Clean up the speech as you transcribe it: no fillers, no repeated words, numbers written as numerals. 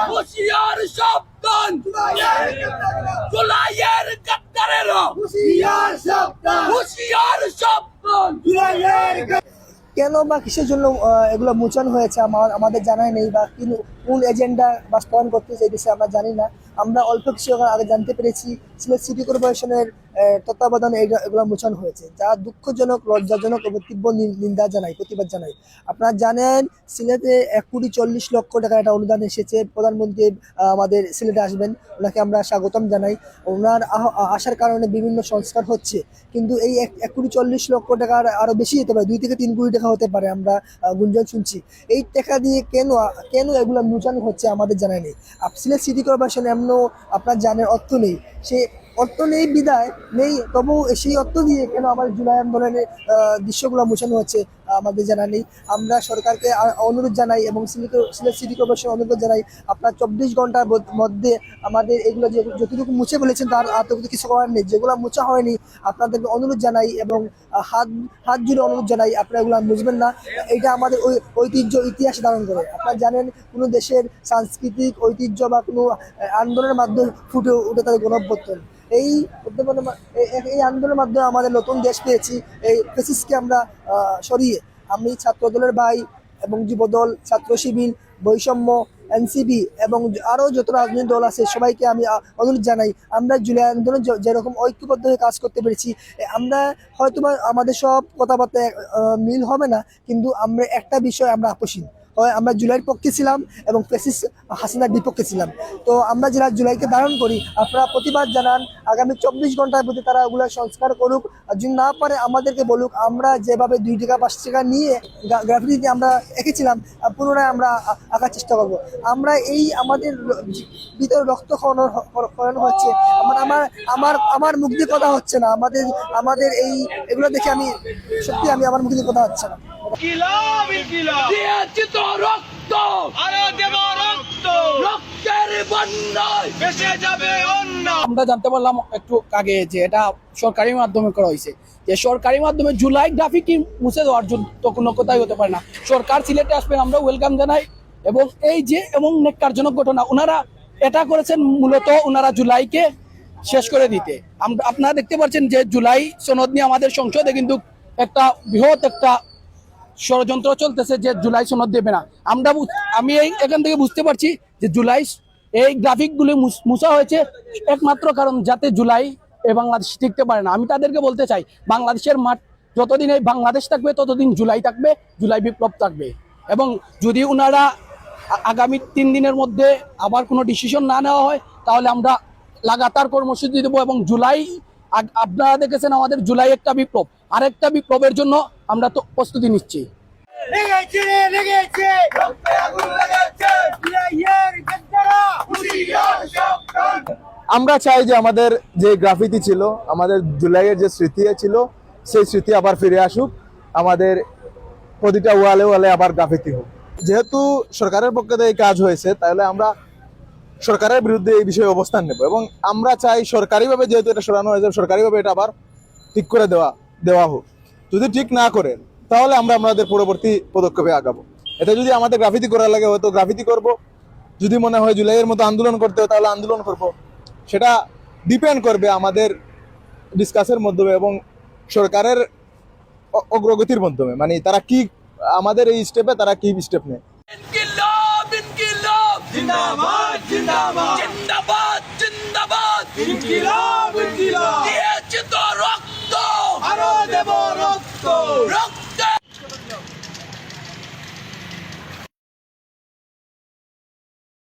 হুঁশিয়ার সাবধান জুলাইয়ের গাদ্দারেরা হুঁশিয়ার সাবধান। কেন বা কিসের জন্য এগুলো মোচন হয়েছে আমাদের জানাই নেই, বা কোন এজেন্ডা বাস্তবায়ন করতে চাইতেছে আমরা জানি না। আমরা অল্প কিছু আগে জানতে পেরেছি সিলেট সিটি কর্পোরেশনের তত্ত্বাবধানে এগুলো মোচন হয়েছে, যা দুঃখজনক, লজ্জাজনক এবং তীব্র নিন্দা জানাই, প্রতিবাদ জানাই। আপনারা জানেন সিলেটে 1,40,00,000 টাকা একটা অনুদান এসেছে। প্রধানমন্ত্রী আমাদের সিলেটে আসবেন, ওনাকে আমরা স্বাগতম জানাই। ওনার আসার কারণে বিভিন্ন সংস্কার হচ্ছে, কিন্তু এই 1,40,00,000 টাকার আরো বেশি হতে পারে, 2 থেকে 3 কোটি টাকা হতে পারে, আমরা গুঞ্জন শুনছি। এই টাকা দিয়ে কেন এগুলো মোচানো হচ্ছে আমাদের জানা নেই। সিলেট সিটি কর্পোরেশন এমন আপনার জানেন অর্থ নেই, সে অর্থ নেই বিদায় নেই, তবু সেই অর্থ দিয়ে কেন আমাদের জুলাই আন্দোলনের দৃশ্যগুলো মোছানো হচ্ছে আমাদের জানা নেই। আমরা সরকারকে অনুরোধ জানাই এবং সিলেট সিটি কর্পোরেশন অনুরোধ জানাই, আপনার 24 ঘন্টার মধ্যে আমাদের এগুলো যতটুকু মুছে ফেলেছেন তার আর তো কিছু করার নেই। যেগুলো মোছা হয়নি আপনাদেরকে অনুরোধ জানাই এবং হাত জুড়ে অনুরোধ জানাই, আপনারা এগুলো বুঝবেন না। এটা আমাদের ঐতিহ্য, ইতিহাস ধারণ করে। আপনারা জানেন কোনো দেশের সাংস্কৃতিক ঐতিহ্য বা কোনো আন্দোলনের মাধ্যমে ফুটে উঠে তাদের গণঅভ্যুত্থান। এই আন্দোলনের মাধ্যমে আমাদের নতুন দেশ পেয়েছি। এই ফ্যাসিস্টকে আমরা সরিয়ে, আমি ছাত্রদলের ভাই এবং যুবদল, ছাত্র শিবির, বৈষম্য, এনসিপি এবং আরও যত রাজনৈতিক দল আছে সবাইকে আমি অনুরোধ জানাই, আমরা জুলাই আন্দোলন যেরকম ঐক্যবদ্ধ হয়ে কাজ করতে পেরেছি, আমরা হয়তো আমাদের সব কথাবার্তা মিল হবে না, কিন্তু আমরা একটা বিষয় আমরা আপোষহীন। আমরা জুলাইয়ের পক্ষে ছিলাম এবং ফ্যাসিস্ট হাসিনার বিপক্ষে ছিলাম। তো আমরা যারা জুলাইকে ধারণ করি, আপনারা প্রতিবাদ জানান, আগামী 24 ঘন্টার মধ্যে তারা ওগুলো সংস্কার করুক, আর যদি না পারে আমাদেরকে বলুক। আমরা যেভাবে 2 টাকা 5 টাকা নিয়ে গ্রাফিতি আমরা এঁকেছিলাম, পুনরায় আমরা আঁকার চেষ্টা করব। আমরা এই আমাদের ভিতরে রক্ত খরণ হচ্ছে, আমার মুখ দিয়ে কথা হচ্ছে না, আমাদের এগুলো দেখে আমি সত্যি আমার মুখ দিয়ে কথা হচ্ছে না। দিয়েছি তো রক্ত, আরো দেব রক্ত, রক্তের বন্যায় ভেসে যাবে অন্য। আমরা জানতে পারলাম একটু আগে যে এটা সরকারি মাধ্যমে করা হয়েছে, যে সরকারি মাধ্যমে জুলাই গ্রাফিটি মুছে দেওয়ার জন্য তো কোনো কথাই হতে পারে না। সরকার সিলেটে আসবেন, আমরা ওয়েলকাম জানাই। এবং এই যে এবং নেককারজনক ঘটনা, ওনারা এটা করেছেন মূলত ওনারা জুলাইকে শেষ করে দিতে। আপনারা দেখতে পাচ্ছেন যে জুলাই সনদ নিয়ে আমাদের সংসদে কিন্তু একটা বৃহৎ একটা ষড়যন্ত্র চলতেছে যে জুলাই সনদ দেবে না। আমি এখান থেকে বুঝতে পারছি যে জুলাই এই গ্রাফিকগুলি মুছা হয়েছে একমাত্র কারণ যাতে জুলাই বাংলাদেশ টিকতে পারে না। আমি তাদেরকে বলতে চাই, বাংলাদেশের মাঠ যতদিন এই বাংলাদেশ থাকবে ততদিন জুলাই থাকবে, জুলাই বিপ্লব থাকবে। এবং যদি ওনারা আগামী 3 দিনের মধ্যে আবার কোনো ডিসিশন না নেওয়া হয়, তাহলে আমরা লাগাতার কর্মসূচি দেবো। এবং জুলাই, আপনারা দেখেছেন আমাদের জুলাই একটা বিপ্লব, আরেকটা বিপ্লবের জন্য আমরা তো প্রস্তুতি নিচ্ছি। আমরা চাই যে আমাদের যে গ্রাফিতি ছিল, আমাদের জুলাইয়ের যে স্মৃতি ছিল, সেই স্মৃতি আবার ফিরে আসুক, আমাদের প্রতিটা ওয়ালে ওয়ালে আবার গ্রাফিতি হোক। যেহেতু সরকারের পক্ষে এই কাজ হয়েছে, তাহলে আমরা সরকারের বিরুদ্ধে এই বিষয়ে অবস্থান নেব এবং আমরা চাই সরকারিভাবে যেহেতু এটা সরানো হয়েছে, সরকারিভাবে এটা আবার ঠিক করে দেওয়া হোক। যদি ঠিক না করে তাহলে আমরা আমাদের পরবর্তী পদক্ষেপে আগাবো। এটা যদি আমাদের গ্রাফিতি করা লাগে হয়তো গ্রাফিতি করব, যদি মনে হয় জুলাইয়ের মতো আন্দোলন করতে হয় তাহলে আন্দোলন করব। সেটা ডিপেন্ড করবে আমাদের ডিসকাসের মাধ্যমে এবং সরকারের অগ্রগতির মাধ্যমে, মানে তারা কি আমাদের এই স্টেপে তারা কি স্টেপ নেয়। ইনকিলাব ইনকিলাব জিন্দাবাদ জিন্দাবাদ জিন্দাবাদ জিন্দাবাদ ইনকিলাব